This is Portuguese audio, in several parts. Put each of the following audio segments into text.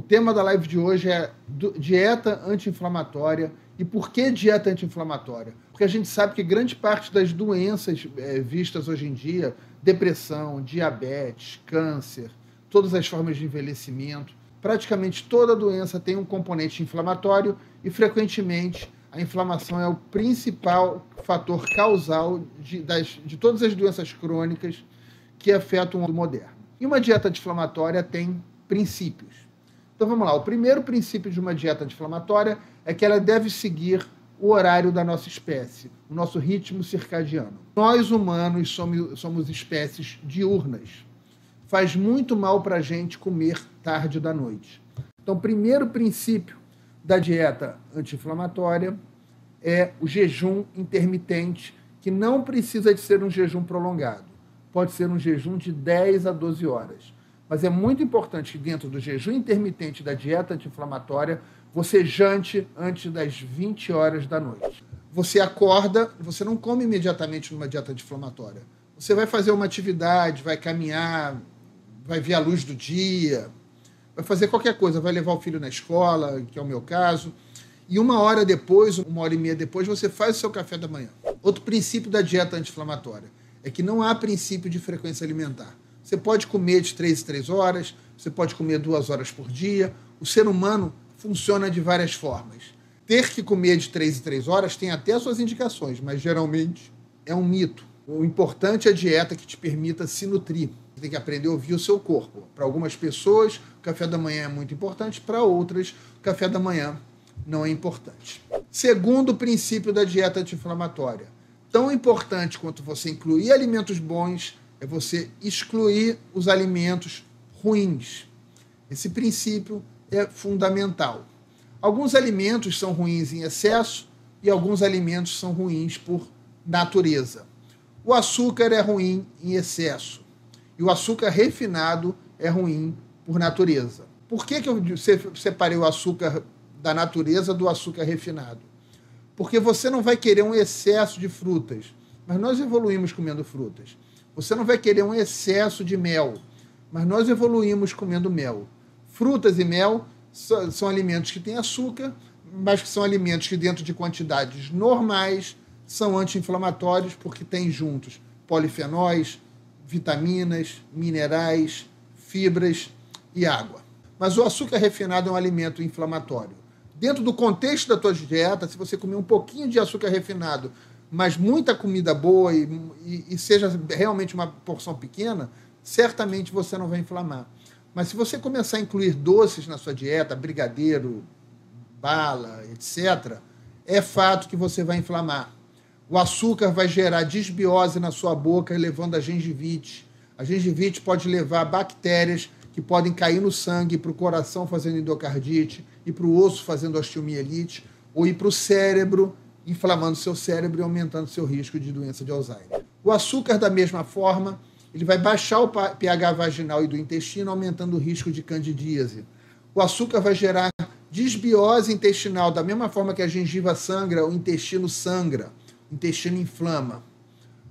tema da live de hoje é dieta anti-inflamatória. E por que dieta anti-inflamatória? Porque a gente sabe que grande parte das doenças vistas hoje em dia, depressão, diabetes, câncer, todas as formas de envelhecimento, praticamente toda doença tem um componente inflamatório e, frequentemente, a inflamação é o principal fator causal de todas as doenças crônicas que afetam o mundo moderno. E uma dieta anti-inflamatória tem princípios. Então vamos lá, o primeiro princípio de uma dieta anti-inflamatória é que ela deve seguir o horário da nossa espécie, o nosso ritmo circadiano. Nós humanos somos espécies diurnas. Faz muito mal para a gente comer tarde da noite. Então, o primeiro princípio da dieta anti-inflamatória é o jejum intermitente, que não precisa de ser um jejum prolongado. Pode ser um jejum de 10 a 12 horas. Mas é muito importante que dentro do jejum intermitente da dieta anti-inflamatória, você jante antes das 20 horas da noite. Você acorda, você não come imediatamente numa dieta anti-inflamatória. Você vai fazer uma atividade, vai caminhar, vai ver a luz do dia, vai fazer qualquer coisa, vai levar o filho na escola, que é o meu caso, e 1 hora depois, 1h30 depois, você faz o seu café da manhã. Outro princípio da dieta anti-inflamatória é que não há princípio de frequência alimentar. Você pode comer de 3 em 3 horas, você pode comer 2 horas por dia. O ser humano funciona de várias formas. Ter que comer de 3 em 3 horas tem até suas indicações, mas geralmente é um mito. O importante é a dieta que te permita se nutrir. Você tem que aprender a ouvir o seu corpo. Para algumas pessoas, o café da manhã é muito importante, para outras, o café da manhã não é importante. Segundo princípio da dieta anti-inflamatória, tão importante quanto você incluir alimentos bons, é você excluir os alimentos ruins. Esse princípio é fundamental. Alguns alimentos são ruins em excesso e alguns alimentos são ruins por natureza. O açúcar é ruim em excesso e o açúcar refinado é ruim por natureza. Por que eu separei o açúcar da natureza do açúcar refinado? Porque você não vai querer um excesso de frutas, mas nós evoluímos comendo frutas. Você não vai querer um excesso de mel, mas nós evoluímos comendo mel. Frutas e mel são alimentos que têm açúcar, mas que são alimentos que, dentro de quantidades normais, são anti-inflamatórios porque têm juntos polifenóis, vitaminas, minerais, fibras e água. Mas o açúcar refinado é um alimento inflamatório. Dentro do contexto da tua dieta, se você comer um pouquinho de açúcar refinado, mas muita comida boa e seja realmente uma porção pequena, certamente você não vai inflamar. Mas se você começar a incluir doces na sua dieta, brigadeiro, bala, etc., é fato que você vai inflamar. O açúcar vai gerar disbiose na sua boca, levando a gengivite. A gengivite pode levar a bactérias que podem cair no sangue, para o coração fazendo endocardite, e para o osso fazendo osteomielite, ou ir para o cérebro, inflamando seu cérebro e aumentando seu risco de doença de Alzheimer. O açúcar, da mesma forma, ele vai baixar o pH vaginal e do intestino, aumentando o risco de candidíase. O açúcar vai gerar disbiose intestinal, da mesma forma que a gengiva sangra, o intestino sangra, o intestino inflama.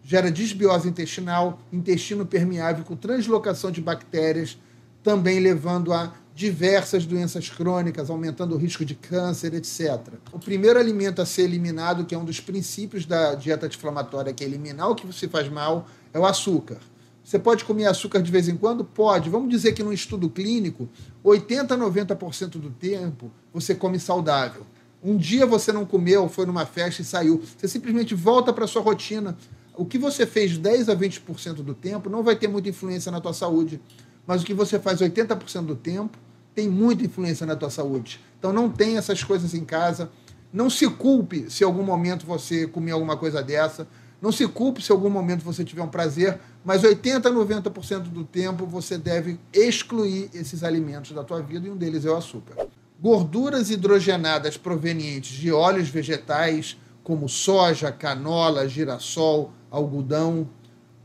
Gera disbiose intestinal, intestino permeável com translocação de bactérias, também levando a diversas doenças crônicas, aumentando o risco de câncer, etc. O primeiro alimento a ser eliminado, que é um dos princípios da dieta anti-inflamatória, que é eliminar o que se faz mal, é o açúcar. Você pode comer açúcar de vez em quando? Pode. Vamos dizer que num estudo clínico, 80% a 90% do tempo você come saudável. Um dia você não comeu, foi numa festa e saiu. Você simplesmente volta para a sua rotina. O que você fez 10% a 20% do tempo não vai ter muita influência na tua saúde. Mas o que você faz 80% do tempo tem muita influência na tua saúde. Então não tem essas coisas em casa. Não se culpe se em algum momento você comer alguma coisa dessa. Não se culpe se em algum momento você tiver um prazer. Mas 80% a 90% do tempo você deve excluir esses alimentos da tua vida, e um deles é o açúcar. Gorduras hidrogenadas provenientes de óleos vegetais, como soja, canola, girassol, algodão,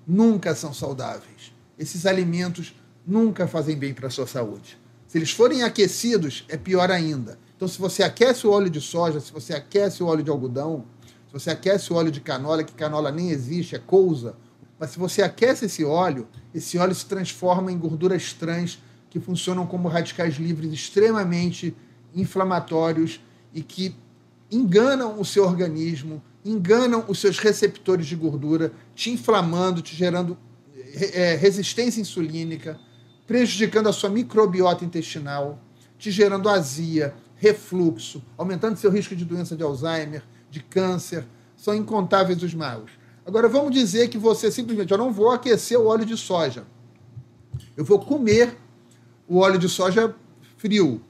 nunca são saudáveis. Esses alimentos nunca fazem bem para a sua saúde. Se eles forem aquecidos, é pior ainda. Então, se você aquece o óleo de soja, se você aquece o óleo de algodão, se você aquece o óleo de canola, que canola nem existe, é couza, mas se você aquece esse óleo se transforma em gorduras trans que funcionam como radicais livres extremamente inflamatórios e que enganam o seu organismo, enganam os seus receptores de gordura, te inflamando, te gerando resistência insulínica, prejudicando a sua microbiota intestinal, te gerando azia, refluxo, aumentando seu risco de doença de Alzheimer, de câncer. São incontáveis os males. Agora, vamos dizer que você simplesmente, eu não vou aquecer o óleo de soja. Eu vou comer o óleo de soja frio.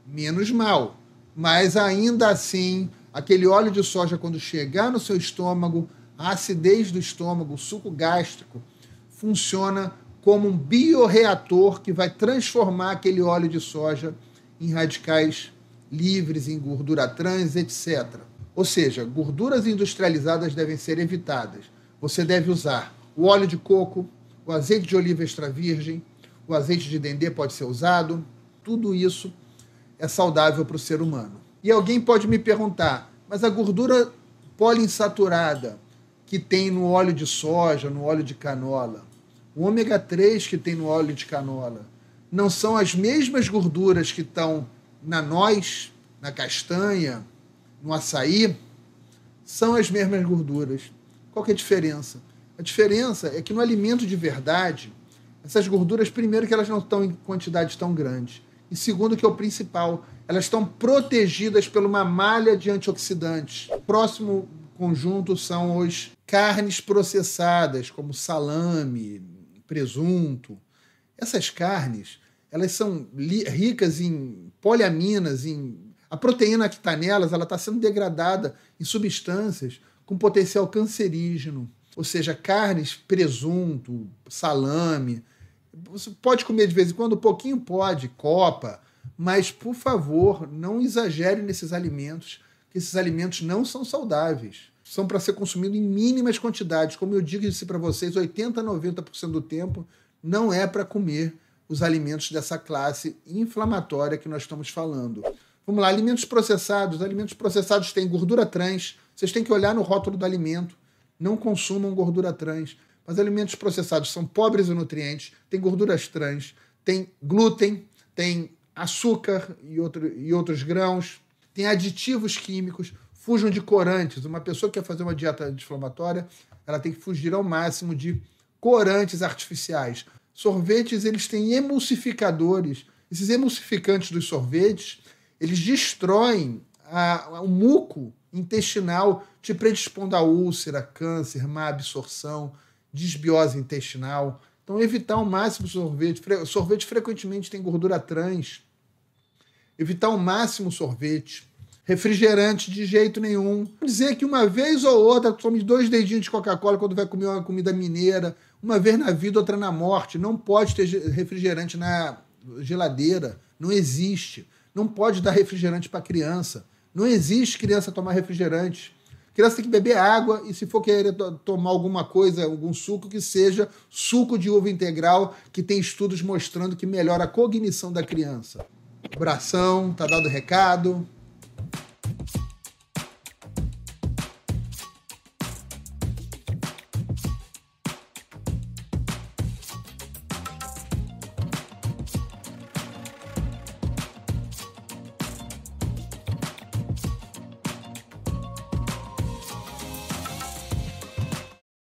Menos mal. Mas ainda assim, aquele óleo de soja, quando chegar no seu estômago, a acidez do estômago, o suco gástrico, funciona como um bioreator que vai transformar aquele óleo de soja em radicais livres, em gordura trans, etc. Ou seja, gorduras industrializadas devem ser evitadas. Você deve usar o óleo de coco, o azeite de oliva extra virgem, o azeite de dendê pode ser usado. Tudo isso é saudável para o ser humano. E alguém pode me perguntar, mas a gordura poliinsaturada que tem no óleo de soja, no óleo de canola, o ômega 3 que tem no óleo de canola, não são as mesmas gorduras que estão na noz, na castanha, no açaí? São as mesmas gorduras. Qual que é a diferença? A diferença é que no alimento de verdade, essas gorduras, primeiro, que elas não estão em quantidades tão grandes. E segundo, que é o principal, elas estão protegidas por uma malha de antioxidantes. O próximo conjunto são as carnes processadas, como salame, presunto. Essas carnes, elas são ricas em poliaminas, a proteína que está nelas, ela está sendo degradada em substâncias com potencial cancerígeno. Ou seja, carnes, presunto, salame. Você pode comer de vez em quando, um pouquinho pode, copa, mas, por favor, não exagere nesses alimentos, que esses alimentos não são saudáveis. São para ser consumidos em mínimas quantidades. Como eu disse para vocês, 80% a 90% do tempo não é para comer os alimentos dessa classe inflamatória que nós estamos falando. Vamos lá, alimentos processados. Alimentos processados têm gordura trans. Vocês têm que olhar no rótulo do alimento. Não consumam gordura trans. Mas alimentos processados são pobres em nutrientes, têm gorduras trans, tem glúten, tem açúcar e outros grãos, tem aditivos químicos. Fujam de corantes. Uma pessoa que quer fazer uma dieta anti-inflamatória, ela tem que fugir ao máximo de corantes artificiais. Sorvetes, eles têm emulsificadores. Esses emulsificantes dos sorvetes, eles destroem o muco intestinal, te predispondo a úlcera, câncer, má absorção, disbiose intestinal. Então, evitar ao máximo sorvete. Sorvete frequentemente tem gordura trans. Evitar ao máximo sorvete. Refrigerante de jeito nenhum. Dizer que uma vez ou outra, tome 2 dedinhos de Coca-Cola quando vai comer uma comida mineira. Uma vez na vida, outra na morte. Não pode ter refrigerante na geladeira. Não existe. Não pode dar refrigerante para criança. Não existe criança tomar refrigerante. Criança tem que beber água e, se for querer tomar alguma coisa, algum suco, que seja suco de uva integral, que tem estudos mostrando que melhora a cognição da criança. Abração, tá dado o recado.